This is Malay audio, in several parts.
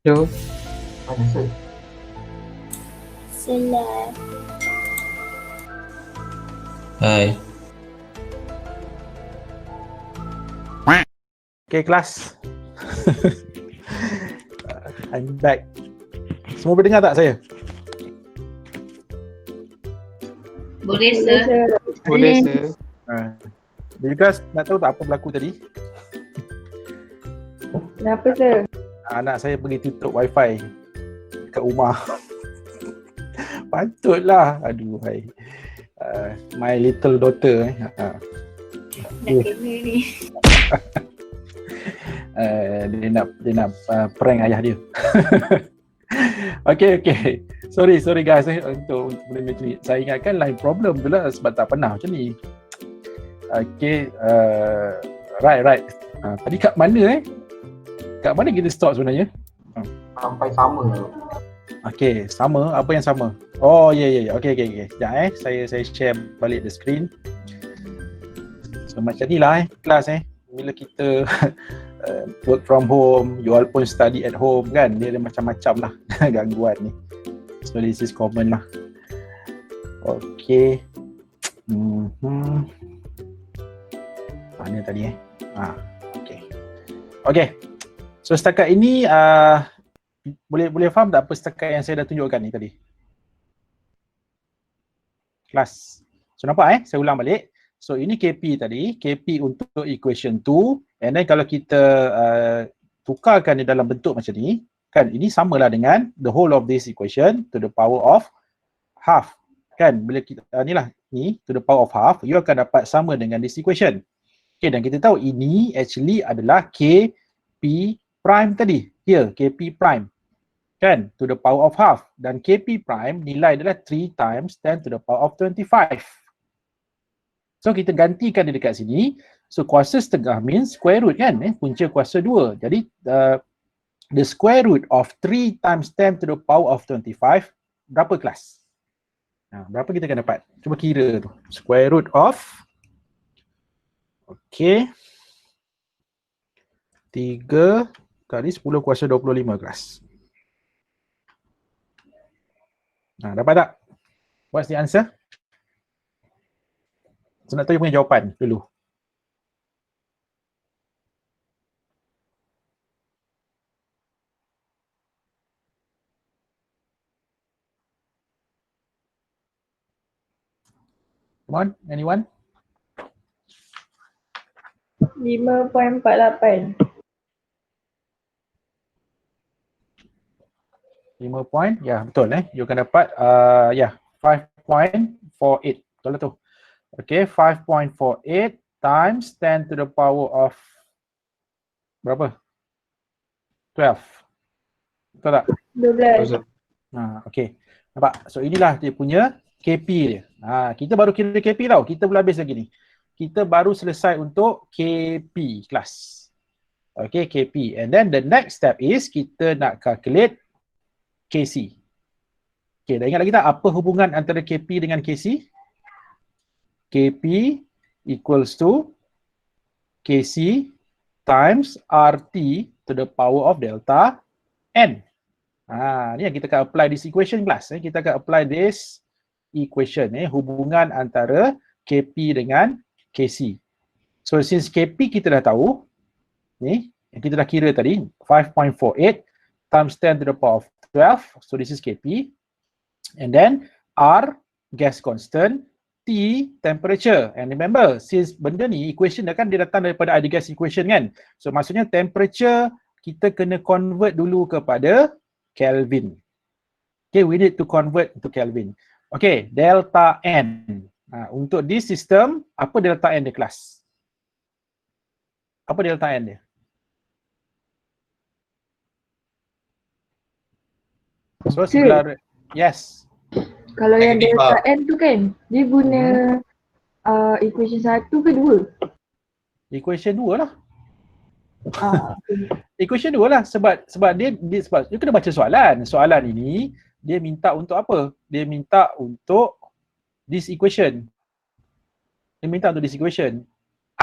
Hello. Mana sir? Selah. Hai. Okay, kelas. I'm back. Semua boleh dengar tak saya? Boleh sir. Boleh sir. You guys nak tahu tak apa berlaku tadi? Kenapa sir? Anak saya pergi tutup wifi kat rumah. Patutlah. Aduh, hai. My little daughter. Dah kena ni. Dia nak prank ayah dia. Okay. Sorry guys untuk benda macam ni. Saya ingatkan line problem tu lah sebab tak pernah macam ni. Okay, right. Tadi kat mana Kat mana kita stop sebenarnya? Sampai sama. Okay, sama. Apa yang sama? Oh, ya. Okay. Sekejap saya share balik the screen. So macam ni lah kelas bila kita work from home, you all pun study at home kan, dia ada macam-macam lah gangguan ni. So this is common lah. Okay. Mana tadi Okay. So setakat ini boleh faham tak apa setakat yang saya dah tunjukkan ni tadi? Kelas. So nampak saya ulang balik. So ini KP tadi, KP untuk equation 2, and then kalau kita tukarkan di dalam bentuk macam ni, kan ini samalah dengan the whole of this equation to the power of half. Kan bila kita ni to the power of half, you akan dapat sama dengan this equation. Okay, dan kita tahu ini actually adalah KP prime tadi. Here, KP prime. Kan, to the power of half. Dan KP prime nilai adalah 3 times 10 to the power of 25. So kita gantikan dia dekat sini. So kuasa setengah means square root kan, punca kuasa 2. Jadi the square root of 3 times 10 to the power of 25 berapa kelas? Berapa kita akan dapat? Cuba kira tu. Square root of 3 kali 10 kuasa 25 kelas. Dapat tak? What's the answer? So nak tahu punya jawapan dulu. Come on, anyone? 5.48. 5 point, ya betul you akan dapat 5.48, betul lah tu. Okay, 5.48 times 10 to the power of berapa? 12. Betul tak? 12. Okay, nampak? So inilah dia punya KP dia. Kita baru kira KP tau, kita belum habis lagi ni. Kita baru selesai untuk KP kelas. Okay, KP. And then the next step is kita nak calculate KC. Okay, dah ingat lagi tak apa hubungan antara KP dengan KC? KP equals to KC times RT to the power of delta N. Ni yang kita akan apply this equation class. Kita akan apply this equation, hubungan antara KP dengan KC. So since KP kita dah tahu, ni yang kita dah kira tadi, 5.48 times 10 to the power of 12, so this is KP. And then R, gas constant, T, temperature. And remember, since benda ni, equation dia kan dia datang daripada ideal gas equation kan. So maksudnya temperature, kita kena convert dulu kepada Kelvin. Okay, we need to convert to Kelvin. Okay, delta N. Untuk this system, apa delta N dia kelas? Apa delta N dia? So sebelah, yes. Kalau yang delta N tu kan, dia guna equation 1 ke 2? Equation 2 lah. Equation 2 lah sebab dia sebab you kena baca soalan. Soalan ini dia minta untuk apa? Dia minta untuk this equation. Dia minta untuk this equation.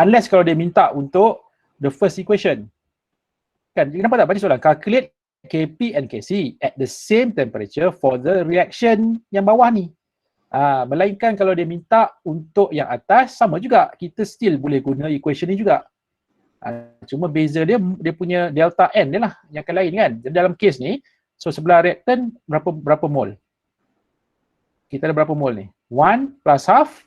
Unless kalau dia minta untuk the first equation. Kan, you nampak tak baca soalan? Calculate KP and KC at the same temperature for the reaction yang bawah ni. Melainkan kalau dia minta untuk yang atas, sama juga, kita still boleh guna equation ni juga. Cuma beza dia punya delta N dia lah yang akan lain kan. Jadi dalam case ni, so sebelah reactant berapa mol? Kita ada berapa mol ni? 1 plus half,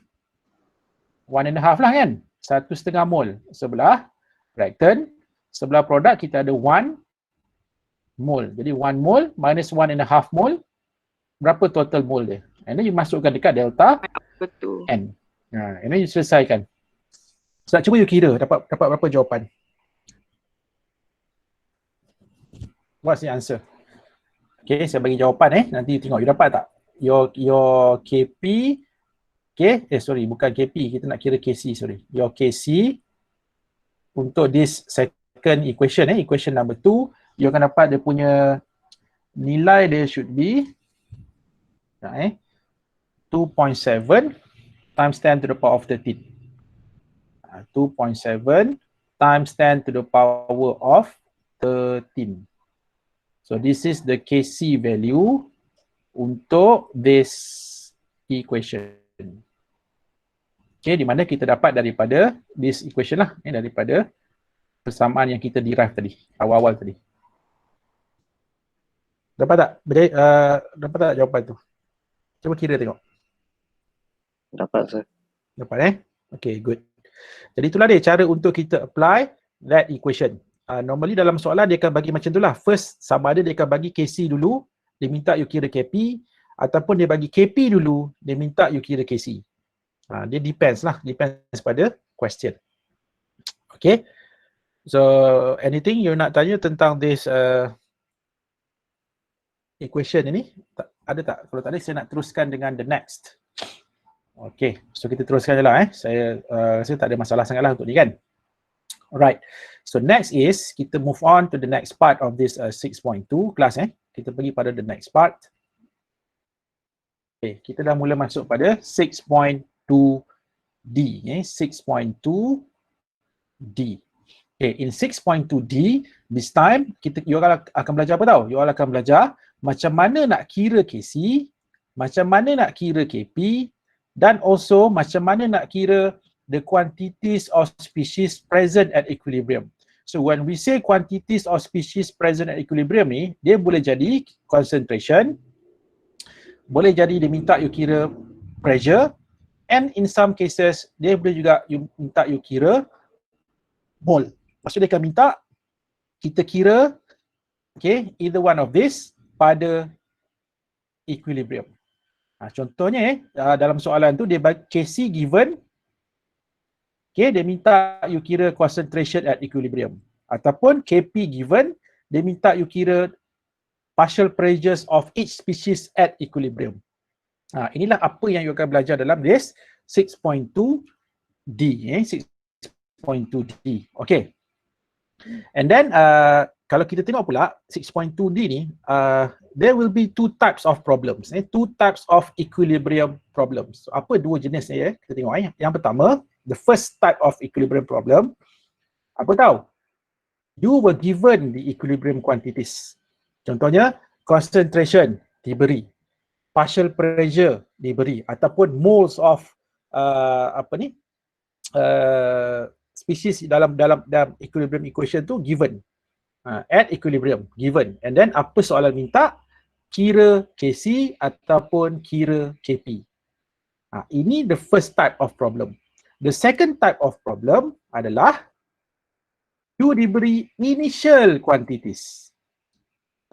1.5 lah kan? 1.5 mol sebelah reactant, sebelah produk kita ada 1 mol. Jadi 1 mol minus 1.5 mol, berapa total mol dia? And then you masukkan dekat delta Betul. N. And then you selesaikan. So, cuba you kira dapat berapa jawapan. What's the answer? Okay, saya bagi jawapan nanti you tengok you dapat tak? Your KP, okay, bukan KP, kita nak kira KC, sorry. Your KC untuk this second equation, equation number 2, you akan dapat dia punya nilai dia should be 2.7 times 10 to the power of 13. 2.7 times 10 to the power of 13. So this is the KC value untuk this equation. Okay, di mana kita dapat daripada this equation lah, daripada persamaan yang kita derive tadi, awal-awal tadi. Dapat tak? Dapat tak jawapan tu? Cuba kira tengok. Dapat, sir. Dapat Okay, good. Jadi itulah dia cara untuk kita apply that equation. Normally dalam soalan dia akan bagi macam tu lah. First, sama ada dia akan bagi KC dulu, dia minta you kira KP, ataupun dia bagi KP dulu, dia minta you kira KC. Dia depends pada question. Okay. So, anything you nak tanya tentang this equation ini? Ada tak? Kalau tak ada, saya nak teruskan dengan the next. Okay, so kita teruskan je lah. Saya rasa tak ada masalah sangat lah untuk ni kan. Alright, so next is, kita move on to the next part of this 6.2 class. Kita pergi pada the next part. Okay, kita dah mula masuk pada 6.2D. 6.2D. Okay, in 6.2D, this time, you akan belajar apa tau? You akan belajar macam mana nak kira KC, macam mana nak kira KP, dan also macam mana nak kira the quantities of species present at equilibrium. So when we say quantities of species present at equilibrium ni, dia boleh jadi concentration, boleh jadi dia minta you kira pressure, and in some cases, dia boleh juga minta you kira mole. Maksudnya dia akan minta kita kira, okay, either one of this pada equilibrium. Contohnya dalam soalan tu dia bagi KC given, okay, dia minta you kira concentration at equilibrium, ataupun KP given, dia minta you kira partial pressures of each species at equilibrium. Inilah apa yang you akan belajar dalam this 6.2D. 6.2D. Okay. And then kalau kita tengok pula 6.2D ni, there will be two types of problems, two types of equilibrium problems. So, apa dua jenis ni kita tengok. Yang pertama, the first type of equilibrium problem, apa tahu? You were given the equilibrium quantities. Contohnya, concentration diberi, partial pressure diberi, ataupun moles of species dalam equilibrium equation tu given. At equilibrium given, and then apa soalan minta? Kira KC ataupun kira KP. Ini the first type of problem. The second type of problem adalah you diberi initial quantities.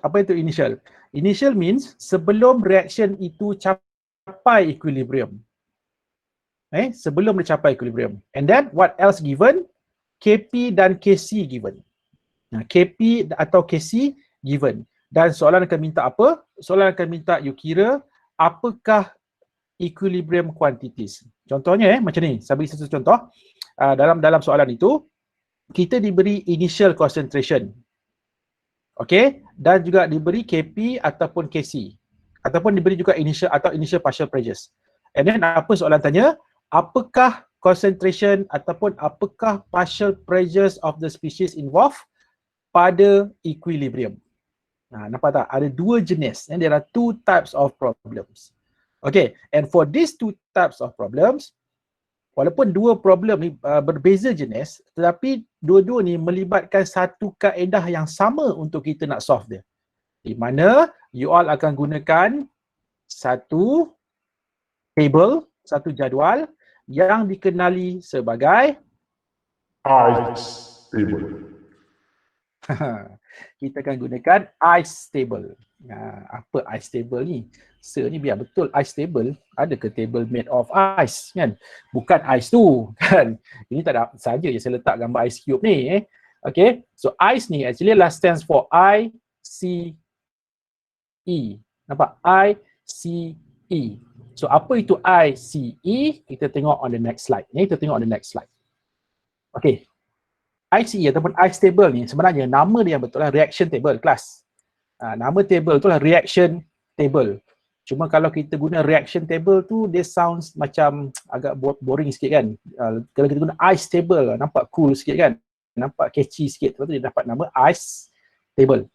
Apa itu initial? Initial means sebelum reaction itu capai equilibrium. Sebelum dia capai equilibrium. And then what else given? KP dan KC given. KP atau KC given. Dan soalan akan minta apa? Soalan akan minta you kira apakah equilibrium quantities. Contohnya macam ni, saya bagi satu contoh. Dalam soalan itu, kita diberi initial concentration. Okay? Dan juga diberi KP ataupun KC. Ataupun diberi juga initial atau initial partial pressures. And then apa soalan tanya? Apakah concentration ataupun apakah partial pressures of the species involved pada equilibrium. Nampak tak? Ada dua jenis. And there are two types of problems. Okay, and for these two types of problems, walaupun dua problem ni berbeza jenis, tetapi dua-dua ni melibatkan satu kaedah yang sama untuk kita nak solve dia. Di mana you all akan gunakan satu table, satu jadual yang dikenali sebagai ICE table. kita akan gunakan ICE table. Apa ICE table ni? Sir ni biar betul ICE table. Ada ke table made of ice kan? Bukan ice tu kan? Ini tak ada saja je saya letak gambar ice cube ni. Okay, so ICE ni actually stands for ICE. Nampak? ICE. So apa itu ICE? Kita tengok on the next slide. Kita tengok on the next slide. Okay. ICE ataupun ICE table ni sebenarnya nama dia yang betul lah reaction table kelas. Nama table tu lah reaction table. Cuma kalau kita guna reaction table tu dia sounds macam agak boring sikit kan. Kalau kita guna ICE table nampak cool sikit kan. Nampak catchy sikit. Lepas tu dia dapat nama ICE table.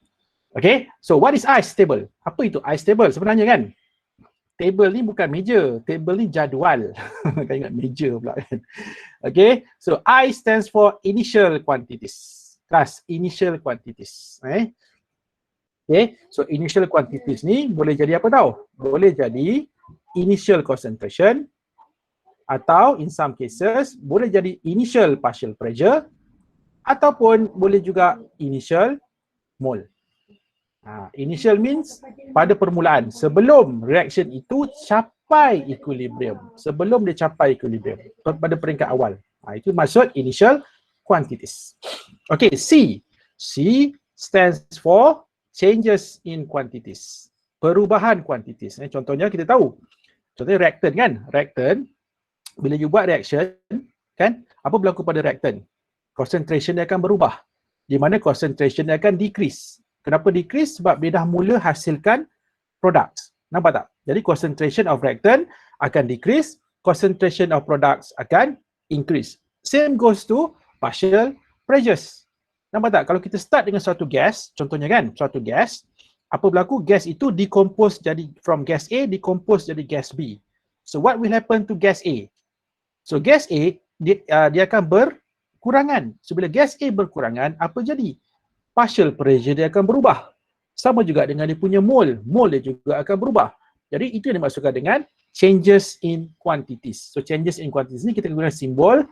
Okay, so what is ICE table? Apa itu ICE table sebenarnya kan? Table ni bukan meja, table ni jadual. Kan ingat meja pula kan. Okay, so I stands for initial quantities. Kelas, initial quantities. Okay, so initial quantities ni boleh jadi apa tau? Boleh jadi initial concentration atau in some cases boleh jadi initial partial pressure ataupun boleh juga initial mole. Initial means pada permulaan, sebelum reaction itu capai equilibrium. Sebelum dia capai equilibrium, pada peringkat awal. Itu maksud initial quantities. Okay, C. C stands for changes in quantities. Perubahan quantities. Contohnya kita tahu. Contohnya reactant kan? Reactant, bila you buat reaction, kan? Apa berlaku pada reactant? Concentration dia akan berubah. Di mana concentration dia akan decrease. Kenapa decrease? Sebab dia dah mula hasilkan products. Nampak tak? Jadi concentration of reactant akan decrease, concentration of products akan increase. Same goes to partial pressures. Nampak tak? Kalau kita start dengan suatu gas, contohnya kan, suatu gas, apa berlaku? Gas itu decompose jadi from gas A, decompose jadi gas B. So what will happen to gas A? So gas A, dia akan berkurangan. So bila gas A berkurangan, apa jadi? Partial pressure dia akan berubah. Sama juga dengan dia punya mole. Mole dia juga akan berubah. Jadi itu yang dimaksudkan dengan changes in quantities. So changes in quantities ni kita guna simbol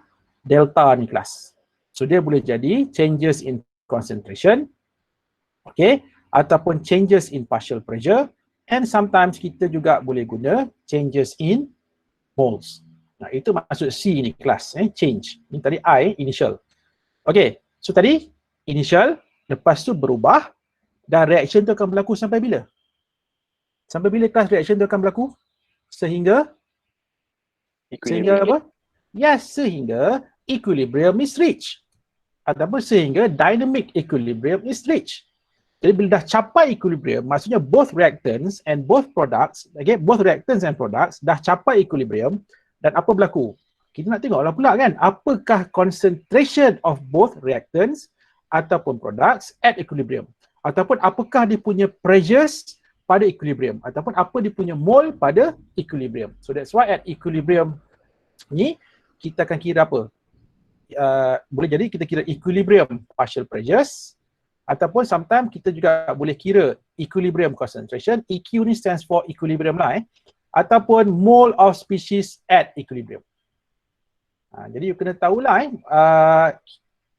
delta ni kelas. So dia boleh jadi changes in concentration, okay, ataupun changes in partial pressure, and sometimes kita juga boleh guna changes in moles. Itu maksud C ni kelas, change. Ini tadi I, initial. Okay, so tadi initial, lepas tu berubah dan reaction tu akan berlaku sampai bila? Sampai bila kelas reaction tu akan berlaku? Sehingga apa? Yes, sehingga equilibrium is reached. Ataupun sehingga dynamic equilibrium is reached. Jadi bila dah capai equilibrium, maksudnya both reactants and both products, okay, both reactants and products dah capai equilibrium, dan apa berlaku? Kita nak tengoklah pula kan, apakah concentration of both reactants ataupun products at equilibrium, ataupun apakah dia punya pressures pada equilibrium, ataupun apa dia punya mole pada equilibrium. So that's why at equilibrium ni kita akan kira apa? Boleh jadi kita kira equilibrium partial pressures, ataupun sometimes kita juga boleh kira equilibrium concentration. EQ ni stands for equilibrium lah, ataupun mole of species at equilibrium. Jadi you kena tahulah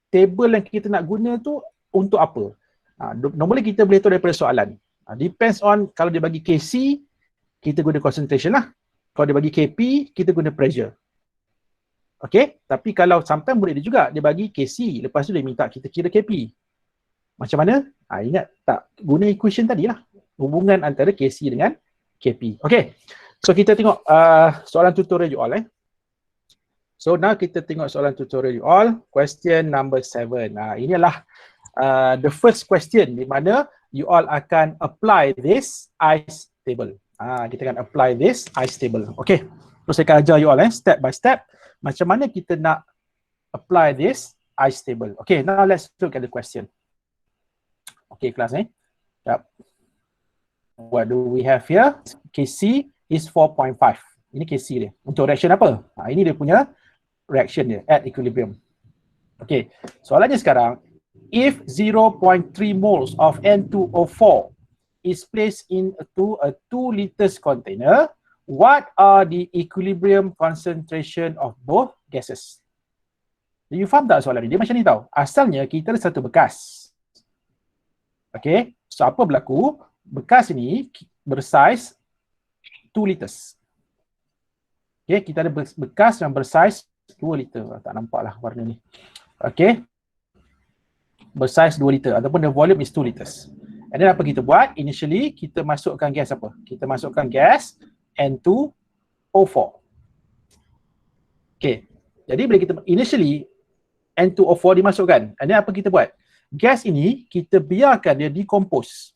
table yang kita nak guna tu untuk apa. Normally kita boleh tahu daripada soalan. Depends on, kalau dia bagi KC, kita guna concentration lah. Kalau dia bagi KP, kita guna pressure. Okay, tapi kalau sometimes boleh dia juga, dia bagi KC, lepas tu dia minta kita kira KP. Macam mana? Ingat tak? Guna equation tadi lah. Hubungan antara KC dengan KP. Okay, so kita tengok soalan tutorial you all. So now kita tengok soalan tutorial you all. Question number 7. Ini adalah the first question di mana you all akan apply this ICE table. Kita akan apply this ICE table. Okay. So saya akan ajar you all step by step macam mana kita nak apply this ICE table. Okay, now let's look at the question. Okay kelas Yep. What do we have here? Kc is 4.5. Ini Kc dia. Untuk reaction apa? Ini dia punya reaction dia at equilibrium. Okay, soalannya sekarang, if 0.3 moles of N2O4 is placed into a 2 liters container, what are the equilibrium concentration of both gases? You faham tak soalan ni? Dia macam ni tau. Asalnya kita ada satu bekas. Okay, so apa berlaku? Bekas ini bersaiz 2 liters. Okay, kita ada bekas yang bersaiz 2 liter. Tak nampak lah warna ni. Okay, bersaiz 2 liter ataupun the volume is 2 liters. And then apa kita buat? Initially kita masukkan gas apa? Kita masukkan gas N2O4. Okay, jadi bila kita initially N2O4 dimasukkan, and then apa kita buat? Gas ini kita biarkan dia decompose.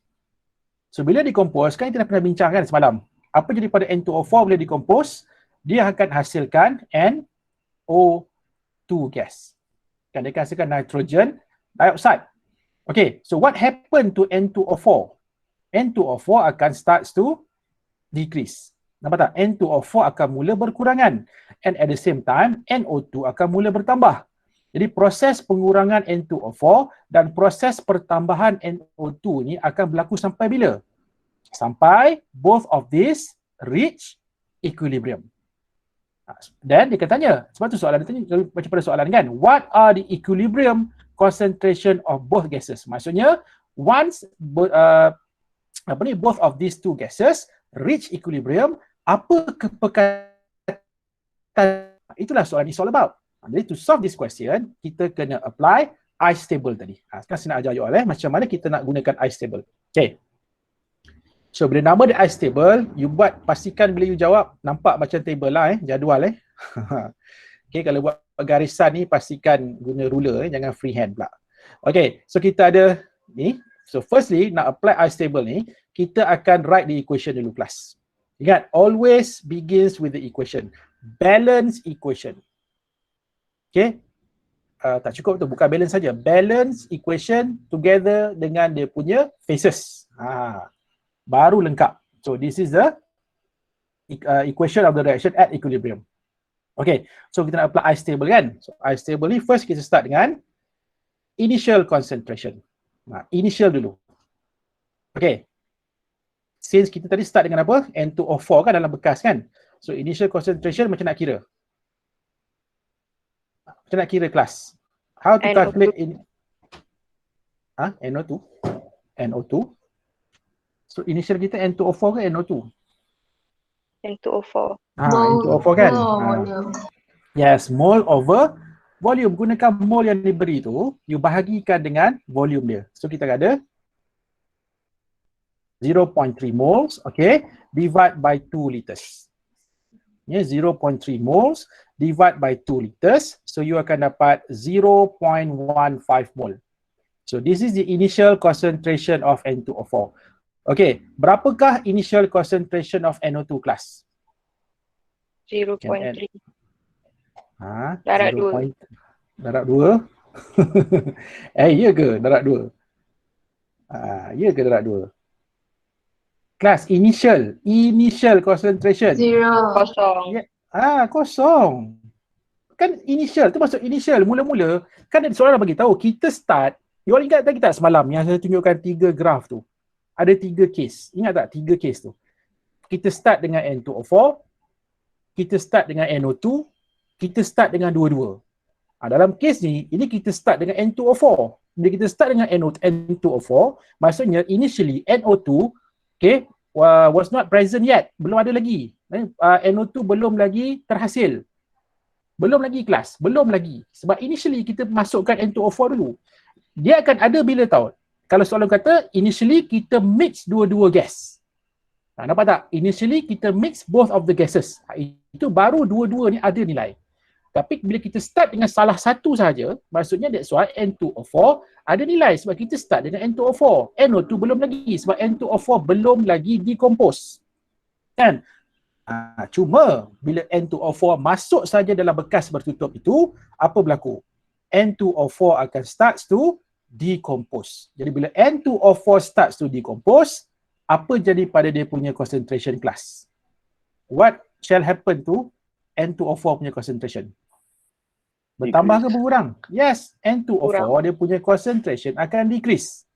So bila decompose, kan kita dah pernah bincangkan semalam. Apa jadi pada N2O4 bila decompose? Dia akan hasilkan NO2 gas. Kan dia akan hasilkan nitrogen dioxide. Okay, so what happened to N2O4? N2O4 akan starts to decrease. Nampak tak? N2O4 akan mula berkurangan. And at the same time, NO2 akan mula bertambah. Jadi proses pengurangan N2O4 dan proses pertambahan NO2 ni akan berlaku sampai bila? Sampai both of these reach equilibrium. Dan dia akan tanya, sebab tu soalan dia tanya macam pada soalan kan, what are the equilibrium concentration of both gases? Maksudnya once both of these two gases reach equilibrium, apa kepekatan? Itulah soalan ni all about. Jadi to solve this question, kita kena apply ice table tadi. Sekarang saya nak ajar you all macam mana kita nak gunakan ice table. Okay. So bila nama dia ice table, you buat pastikan bila you jawab nampak macam table lah jadual Okay, kalau buat garisan ni pastikan guna ruler jangan freehand pula. Okay, so kita ada ni. So firstly nak apply ice table ni, kita akan write the equation dulu class. Ingat, always begins with the equation. Balance equation. Okay, tak cukup tu, bukan balance saja. Balance equation together dengan dia punya phases. Baru lengkap. So this is the equation of the reaction at equilibrium. Okay, so kita nak apply ice table kan. So ice table ni first kita start dengan initial concentration. Initial dulu. Okay. Since kita tadi start dengan apa? N2O4 kan dalam bekas kan. So initial concentration macam nak kira? Macam nak kira kelas? How to calculate in NO2? NO2. So initial kita N2O4 ke NO2? N2O4. N2O4 kan? Yes, mole over volume. Gunakan mole yang diberi tu, you bahagikan dengan volume dia. So kita ada 0.3 moles, okay, divide by 2 liters. 0.3 moles divide by 2 liters. So you akan dapat 0.15 mole. So this is the initial concentration of N2O4. Okay, berapakah initial concentration of NO2 class? 0.3. Darat 2. Darat 2? Ya ke darat 2? Ya ke darat 2? Kelas initial concentration. 0. Kosong. Kosong. Kan initial tu masuk initial mula-mula. Kan soalan bagi tahu kita start. You all ingat tak kita semalam yang saya tunjukkan 3 graf tu? Ada 3 case. Ingat tak 3 case tu? Kita start dengan N2O4, kita start dengan NO2, kita start dengan dua-dua. Dalam case ni, ini kita start dengan N2O4. Bila kita start dengan N2O4, maksudnya initially NO2 okay, was not present yet. Belum ada lagi. NO2 belum lagi terhasil. Belum lagi kelas. Belum lagi. Sebab initially kita masukkan N2O4 dulu. Dia akan ada bila tahu? Kalau soalan kata, initially kita mix dua-dua gas. Nampak tak? Initially kita mix both of the gases. Itu baru dua-dua ni ada nilai. Tapi bila kita start dengan salah satu sahaja, maksudnya that's why N2O4 ada nilai sebab kita start dengan N2O4. NO2 belum lagi sebab N2O4 belum lagi decompose. Kan? Cuma bila N2O4 masuk saja dalam bekas bertutup itu, apa berlaku? N2O4 akan start to decompose. Jadi bila N2O4 starts to decompose, apa jadi pada dia punya concentration class? What shall happen to N2O4 punya concentration? Bertambah ke berkurang? Yes, N2O4 dia punya concentration akan decrease.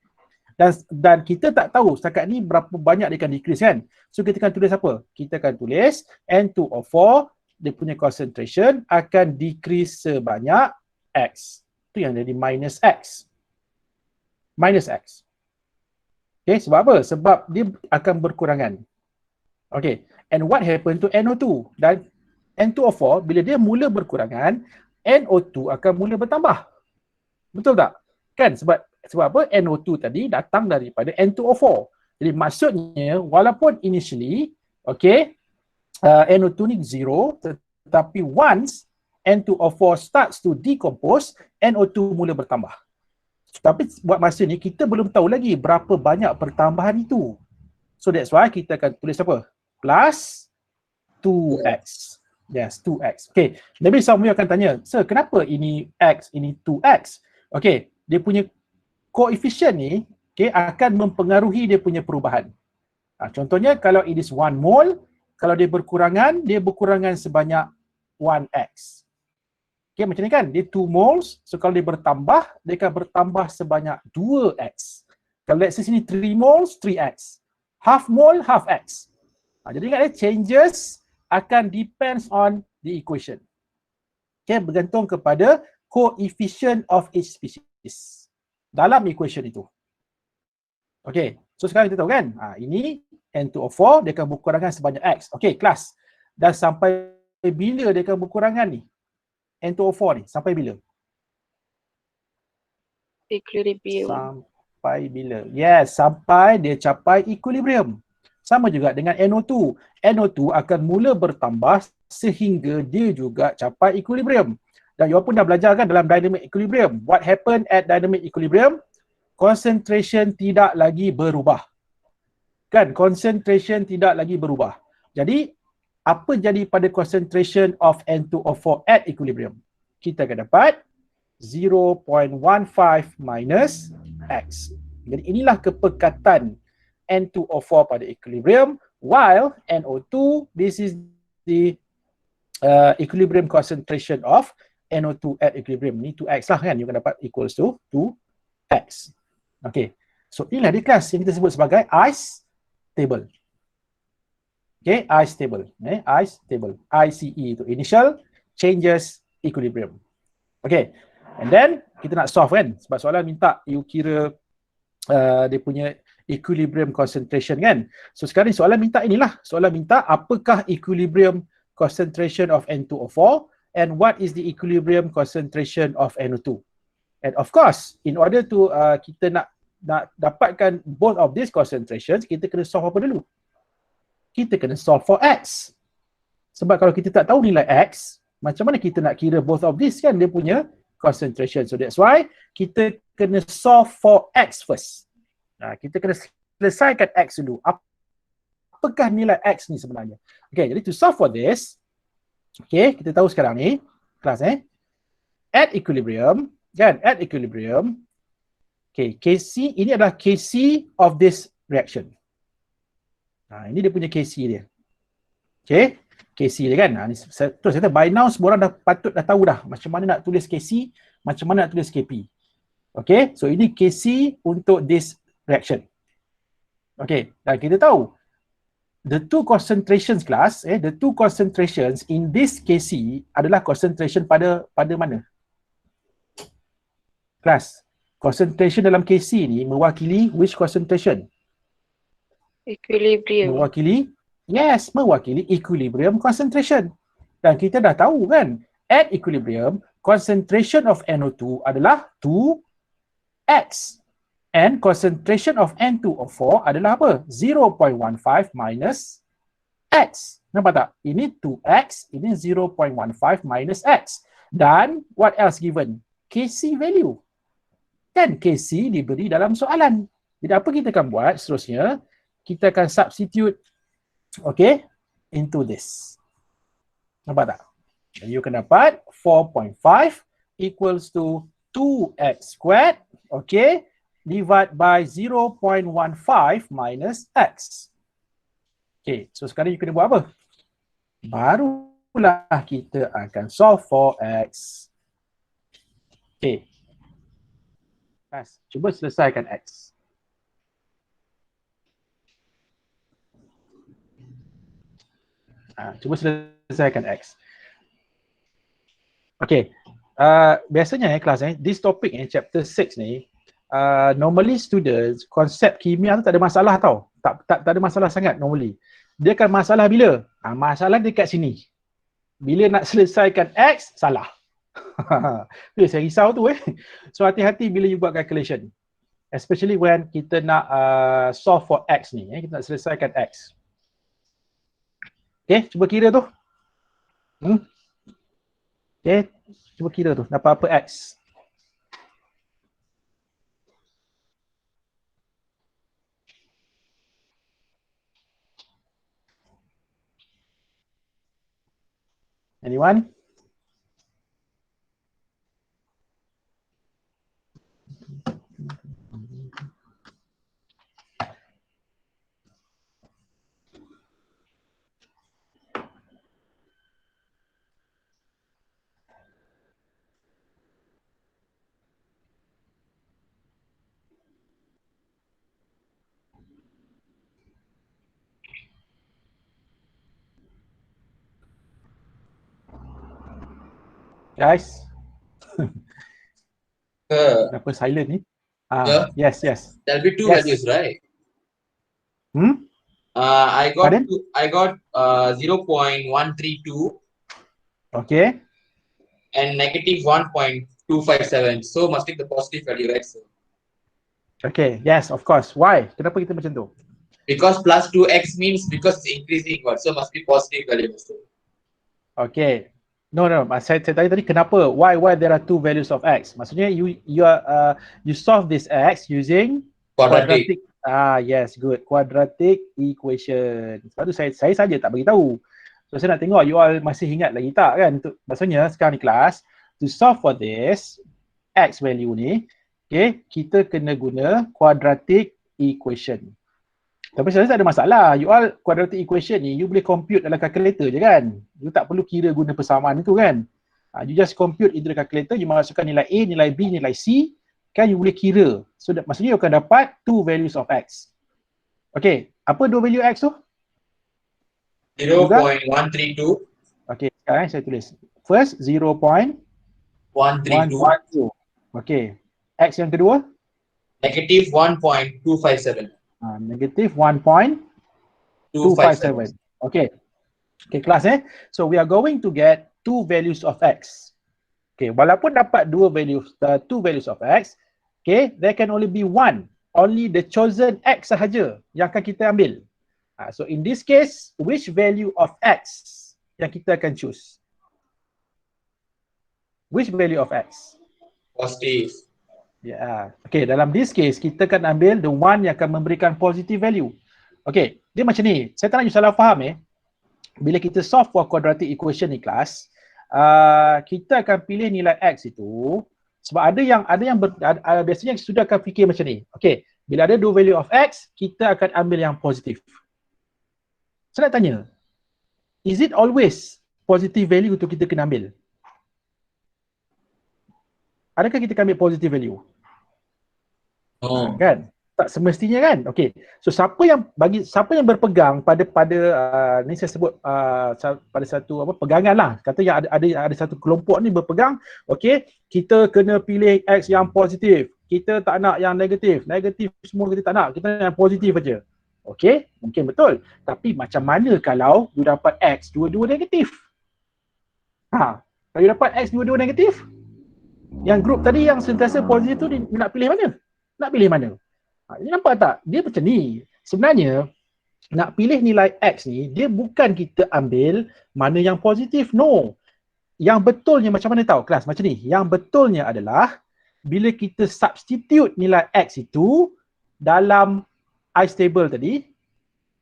Dan kita tak tahu setakat ni berapa banyak dia akan decrease kan. So kita akan tulis apa? Kita akan tulis N2O4 dia punya concentration akan decrease sebanyak X. Itu yang jadi minus X. Minus X. Okay, sebab apa? Sebab dia akan berkurangan. Okay, and what happened to NO2? Dan N2O4 bila dia mula berkurangan, NO2 akan mula bertambah. Betul tak? Kan? Sebab apa? NO2 tadi datang daripada N2O4. Jadi maksudnya walaupun initially, okay, NO2 ni 0, tetapi once N2O4 starts to decompose, NO2 mula bertambah. Tapi buat masa ni kita belum tahu lagi berapa banyak pertambahan itu. So that's why kita akan tulis apa? Plus 2x. Yes, 2x. Okay, maybe some of you akan tanya, sir, kenapa ini x, ini 2x? Okay, dia punya koefisien ni, okay, akan mempengaruhi dia punya perubahan. Contohnya kalau it is 1 mole, kalau dia berkurangan sebanyak 1x. Okay, macam ni kan, dia 2 moles, so kalau dia bertambah, dia akan bertambah sebanyak 2x. Kalau let's say sini 3 moles, 3x. Half mole, half x. Jadi ingat changes akan depends on the equation. Okay, bergantung kepada coefficient of each species dalam equation itu. Okay, so sekarang kita tahu kan, ini N2O4 dia akan berkurangan sebanyak X. Okay, kelas. Dan sampai bila dia akan berkurangan ni? N2O4 ni, sampai bila? Equilibrium. Sampai bila? Yes, sampai dia capai equilibrium. Sama juga dengan NO2. NO2 akan mula bertambah sehingga dia juga capai equilibrium. Dan you pun dah belajar kan dalam dynamic equilibrium. What happen at dynamic equilibrium? Concentration tidak lagi berubah. Kan? Concentration tidak lagi berubah. Jadi, apa jadi pada concentration of N2O4 at equilibrium? Kita akan dapat 0.15 minus X. Jadi, inilah kepekatan N2O4 pada equilibrium, while NO2, this is the equilibrium concentration of NO2 at equilibrium. Ni 2x lah kan, you akan dapat equals to 2x. Okay, so inilah di kelas yang kita sebut sebagai ICE table. Okay, ICE table. ICE table. ICE itu initial changes equilibrium. Okay, and then kita nak solve kan, sebab soalan minta you kira dia punya equilibrium concentration kan. So sekarang soalan minta inilah. Soalan minta apakah equilibrium concentration of N2O4 and what is the equilibrium concentration of NO2. And of course, in order to kita nak dapatkan both of these concentrations, kita kena solve apa dulu? Kita kena solve for X. Sebab kalau kita tak tahu nilai X, macam mana kita nak kira both of these kan dia punya concentration. So that's why kita kena solve for X first. Kita kena selesaikan X dulu. Apakah nilai X ni sebenarnya? Okay, jadi to solve for this, okay, kita tahu sekarang ni, kelas at equilibrium, kan, at equilibrium, okay, Kc, ini adalah Kc of this reaction. Ini dia punya Kc dia. Okay, Kc dia kan. Terus saya kata, by now semua orang dah tahu dah macam mana nak tulis Kc, macam mana nak tulis Kp. Okay, so ini Kc untuk this reaction. Okay, dan kita tahu the two concentrations class, the two concentrations in this Kc adalah concentration pada mana? Class, concentration dalam Kc ni mewakili which concentration? Equilibrium. Mewakili, yes, mewakili equilibrium concentration. Dan kita dah tahu kan, at equilibrium, concentration of NO2 adalah 2x. And concentration of N2O4 adalah apa? 0.15 minus X. Nampak tak? Ini 2X, ini 0.15 minus X. Dan what else given? Kc value. Kan Kc diberi dalam soalan. Jadi apa kita akan buat seterusnya? Kita akan substitute, okay, into this. Nampak tak? You akan dapat 4.5 equals to 2x squared Okay, divide by 0.15 minus X. Okay, so sekarang you kena buat apa? Barulah kita akan solve for X. Okay. Cuba selesaikan X. Cuba selesaikan X. Okay. Biasanya kelas this topic chapter 6 ni, normally students konsep kimia tu tak ada masalah tau. Tak ada masalah sangat normally. Dia akan masalah bila? Masalah dekat sini. Bila nak selesaikan X, salah. Tu saya risau tu So hati-hati bila you buat calculation. Especially when kita nak solve for X ni. Kita nak selesaikan X. Okay, cuba kira tu. Okay, cuba kira tu. Dapat apa X? Anyone? Guys, kenapa silent ni? Yeah. Yes. There'll be two Yes. values, right? Pardon? I got 0.132 Okay. and negative 1.257. So must take the positive value, right? So, Okay, yes, of course. Why? Kenapa kita macam tu? because plus 2x means because it's increasing, what? So must be positive value. So, Okay. No, saya tanya tadi kenapa? Why there are two values of X? Maksudnya you solve this X using quadratic. Yes, good. Quadratic equation. Sebab tu saya saja tak bagi tahu. So saya nak tengok you all masih ingat lagi tak kan? Maksudnya sekarang ni kelas, to solve for this X value ni, okay, kita kena guna quadratic equation. Tapi saya tak ada masalah. You all quadratic equation ni you boleh compute dalam calculator je kan. You tak perlu kira guna persamaan itu kan. You just compute into the calculator, you masukkan nilai A, nilai B, nilai C, kan you boleh kira. So maksudnya you akan dapat two values of X. Okay, apa dua value X tu? 0.132. Okay, sekarang saya tulis. First 0.132. 132. Okay, X yang kedua? Negative 1.257. Negative 1.257. Okay. Okay, kelas So we are going to get two values of X. Okay, walaupun dapat two values of X, okay, there can only be one. Only the chosen X sahaja yang akan kita ambil. So in this case, which value of X yang kita akan choose? Which value of X? Positive. Yeah. Okay, dalam this case, kita akan ambil the one yang akan memberikan positive value. Okay, dia macam ni. Saya tak nak you salah faham Bila kita solve for quadratic equation ni kelas, kita akan pilih nilai X itu sebab ada yang biasanya sudah akan fikir macam ni. Okay, bila ada dua value of X, kita akan ambil yang positif. Saya nak tanya, is it always positive value untuk kita kena ambil? Adakah kita ambil positive value? Kan? Tak semestinya kan? Okey. So siapa yang berpegang pada ni saya sebut pada satu pegangan lah. Kata yang ada satu kelompok ni berpegang, okey, kita kena pilih X yang positif. Kita tak nak yang negatif. Negatif semua kita tak nak. Kita nak yang positif aja. Okey, mungkin betul. Tapi macam mana kalau you dapat X dua-dua negatif? Kalau you dapat X dua-dua negatif, yang grup tadi yang sentiasa positif tu dia nak pilih mana? Nak pilih mana? Ini nampak tak? Dia macam ni. Sebenarnya nak pilih nilai X ni, dia bukan kita ambil mana yang positif. No. Yang betulnya macam mana tahu kelas? Macam ni. Yang betulnya adalah bila kita substitute nilai X itu dalam ice table tadi,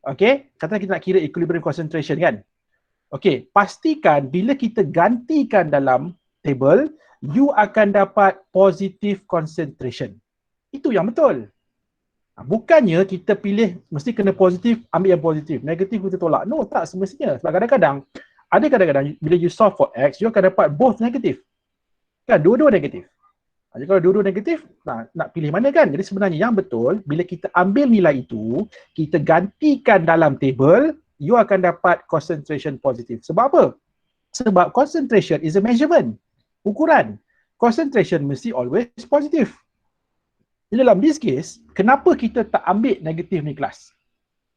okay, katakan kita nak kira equilibrium concentration kan? Okay, pastikan bila kita gantikan dalam table, you akan dapat positive concentration. Itu yang betul. Bukannya kita pilih mesti kena positif, ambil yang positif. Negatif kita tolak. No, tak semestinya. Sebab kadang-kadang bila you solve for X, you akan dapat both negatif. Kan, dua-dua negatif. Jadi kalau dua-dua negatif, nak pilih mana kan? Jadi sebenarnya yang betul, bila kita ambil nilai itu, kita gantikan dalam table, you akan dapat concentration positif. Sebab apa? Sebab concentration is a measurement. Ukuran. Concentration mesti always positif. Jadi dalam this case, kenapa kita tak ambil negatif ni kelas?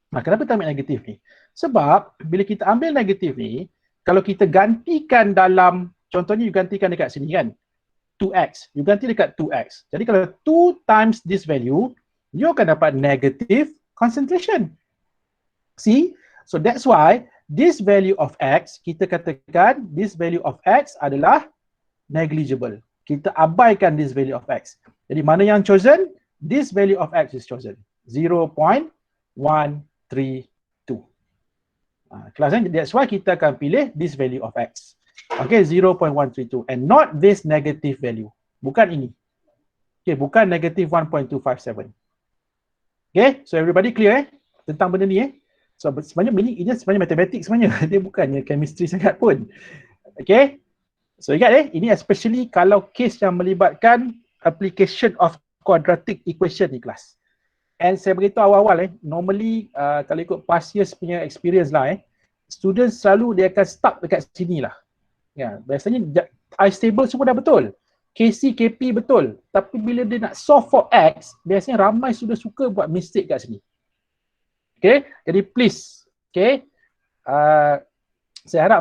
Kenapa tak ambil negatif ni? Sebab bila kita ambil negatif ni, kalau kita gantikan dalam, contohnya you gantikan dekat sini kan, 2x, you ganti dekat 2x. Jadi kalau 2 times this value, you akan dapat negative concentration. See? So that's why this value of x, kita katakan this value of x adalah negligible. Kita abaikan this value of x. Jadi mana yang chosen? This value of x is chosen. 0.132. Kelas kan? That's why kita akan pilih this value of x. Okay, 0.132 and not this negative value. Bukan ini. Okay, bukan negative 1.257. Okay, so everybody clear tentang benda ni So sebenarnya ini sebenarnya matematik sebenarnya. Dia bukannya chemistry sangat pun. Okay. So ingat ini especially kalau case yang melibatkan application of quadratic equation ni kelas. And saya beritahu awal-awal normally kalau ikut past years punya experience lah students selalu dia akan stuck dekat sini lah. Ya, biasanya I stable semua dah betul. KC, KP betul. Tapi bila dia nak solve for X, biasanya ramai sudah suka buat mistake kat sini. Okay, jadi please, okay, saya harap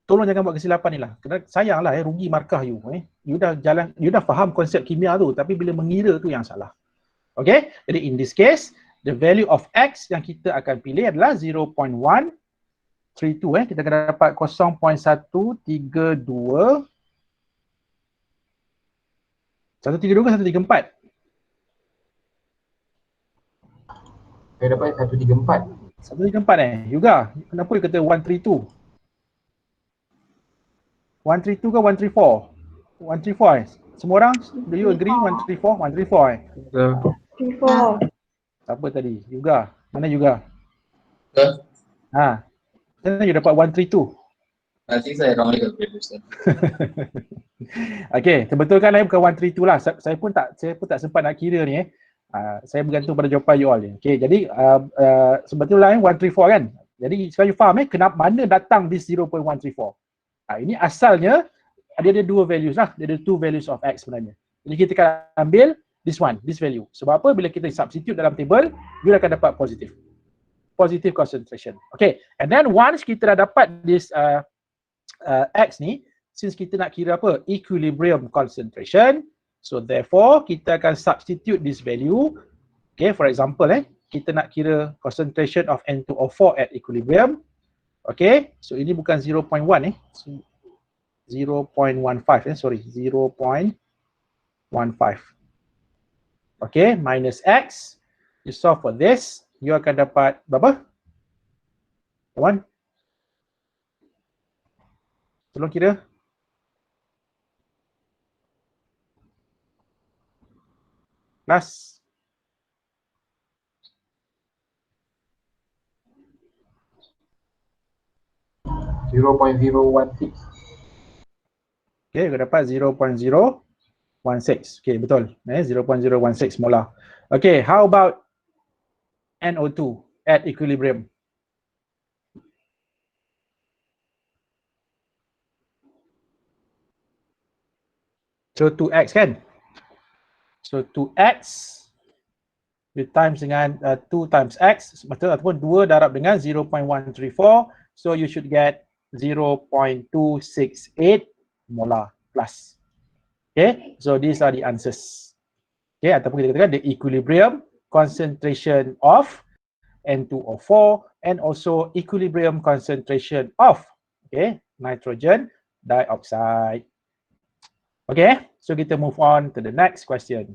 tolong jangan buat kesilapan ni lah. Kerana sayang lah rugi markah you. You dah faham konsep kimia tu, tapi bila mengira tu yang salah. Okay, jadi in this case, the value of X yang kita akan pilih adalah 0.132. Kita akan dapat 0.132. 132 ke 134? Saya dapat 134. 134 Juga. Kenapa dia kata 132? 132 ke 134? 134 Semua orang, do you agree 134? 134 Before. Siapa tadi? Juga. Mana Juga? Betul. Mana you dapat 132? I think saya wrongly calculated. Okay, terbetulkan bukan 132 lah. Saya pun tak sempat nak kira ni saya bergantung pada jawapan you all ni. Okay, jadi sebetulnya 134 kan. Jadi sekarang you faham kenapa mana datang this 0.134. Ini asalnya dia ada dua values lah. Dia ada two values of X sebenarnya. Jadi kita akan ambil this value. Sebab apa? Bila kita substitute dalam table, you akan dapat positive concentration. Okay, and then once kita dah dapat this X ni, since kita nak kira apa? Equilibrium concentration. So therefore, kita akan substitute this value. Okay, for example kita nak kira concentration of N2O4 at equilibrium. Okay, so ini bukan 0.1 0.15 sorry, 0.15. Okay, minus X. You solve for this, you akan dapat berapa? Kawan? Tolong kira. Plus 0.016. Okay, kita dapat 0.016. Okay, betul. 0.016 molar. Okay, how about NO2 at equilibrium? So 2x kan? So 2x you times dengan 2 times x betul ataupun 2 darab dengan 0.134, so you should get 0.268 molar plus. Okay, so these are the answers. Okay, ataupun kita katakan the equilibrium concentration of N2O4 and also equilibrium concentration of nitrogen dioxide. Okay, so kita move on to the next question.